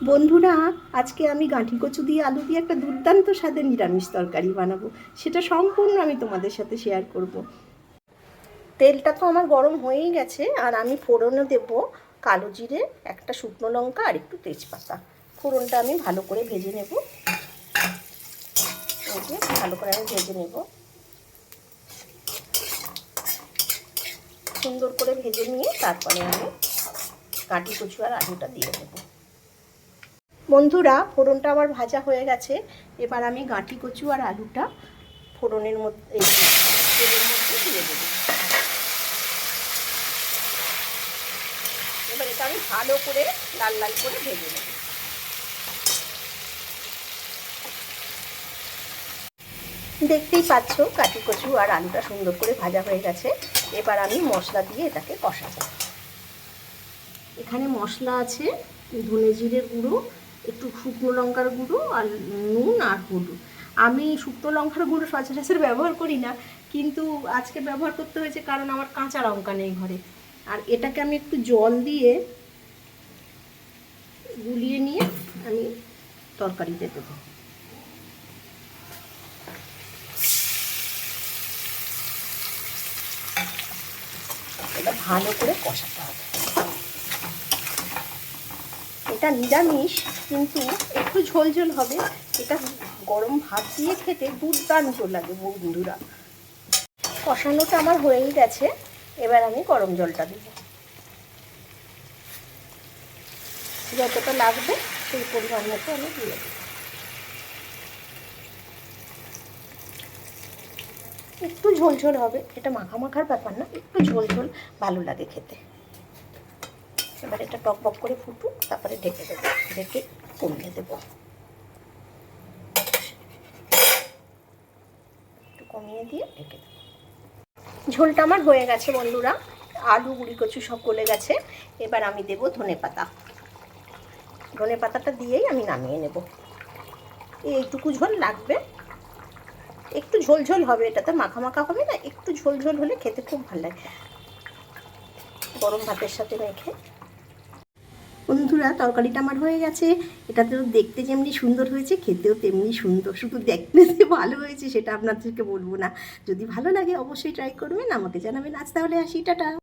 বন্ধুরা, আজকে আমি গাঁঠি কচু দিয়ে আলু দিয়ে একটা দুর্দান্ত স্বাদের নিরামিষ তরকারি বানাবো। সেটা সম্পূর্ণ আমি তোমাদের সাথে শেয়ার করব। তেলটা তো আমার গরম হয়েই গেছে, আর আমি ফোড়নে দেব কালো জিরে, একটা শুকনো লঙ্কা আর একটু তেজপাতা। ফোড়নটা আমি ভালো করে ভেজে নেব। ভালো করে আমি ভেজে নেব, সুন্দর করে ভেজে নিয়ে তারপরে আমি গাঁঠি কচু আর আলুটা দিয়ে দেবো। বন্ধুরা, ফোড়নটা আমার ভাজা হয়ে গেছে। এবার আমি গাঁঠি কচু আর আলুটা ফোড়নের মধ্যে তেলের মধ্যে দিয়ে দেবো। এবার এটা আমি ভালো করে লাল লাল করে ভেজে নেব। দেখতেই পাচ্ছ গাঁঠি কচু আর আলুটা সুন্দর করে ভাজা হয়ে গেছে। এবার আমি মশলা দিয়ে এটাকে কষাবো। এখানে মশলা আছে ধনে জিরের গুঁড়ো, একটু শুকনো লঙ্কার গুঁড়ো আর নুন আর হলুদ। আমি শুকনো লঙ্কার গুঁড়ো সচরাচর ব্যবহার করি না, কিন্তু আজকে ব্যবহার করতে হয়েছে কারণ আমার কাঁচা লঙ্কা নেই ঘরে। আর এটাকে আমি একটু জল দিয়ে গুলিয়ে নিয়ে আমি তরকারিতে দেবো। এটা ভালো করে কষাতে হবে। এটা নিরামিষ, কিন্তু একটু ঝোল ঝোল হবে। এটা গরম ভাত দিয়ে খেতে দুর্দান্ত লাগে বন্ধুরা। কষানোটা আমার হয়েই গেছে। এবার আমি গরম জলটা দেব, যতটা লাগবে সেই পরিমাণ মতো আমি দিয়ে দেব। একটু ঝোল ঝোল হবে, এটা মাখা মাখার ব্যাপার না, একটু ঝোল ঝোল ভালো লাগে খেতে। এবার এটা টক বক করে ফুটুক, তারপরে ঢেকে দেবো, ঢেকে কমিয়ে দেবো। একটু কমিয়ে দিয়ে ঢেকে দেবো। ঝোলটা আমার হয়ে গেছে বন্ধুরা, আলু গুঁড়ি কচু সব গলে গেছে। এবার আমি দেবো ধনেপাতা। ধনেপাতাটা দিয়েই আমি নামিয়ে নেব। এইটুকু ঝোল লাগবে, একটু ঝোল ঝোল হবে, এটাতে মাখা মাখা হবে না, একটু ঝোল ঝোল হলে খেতে খুব ভালো লাগে গরম ভাতের সাথে মেখে। বন্ধুরা, তরকারিটা আমার হয়ে গেছে। এটা তো দেখতে যেমনি সুন্দর হয়েছে, খেতেও তেমনি সুন্দর। শুধু দেখতে যে ভালো হয়েছে সেটা আপনাদেরকে বলবো না। যদি ভালো লাগে অবশ্যই ট্রাই করবেন, আমাকে জানাবেন। আজ তাহলে আসি, টাটা।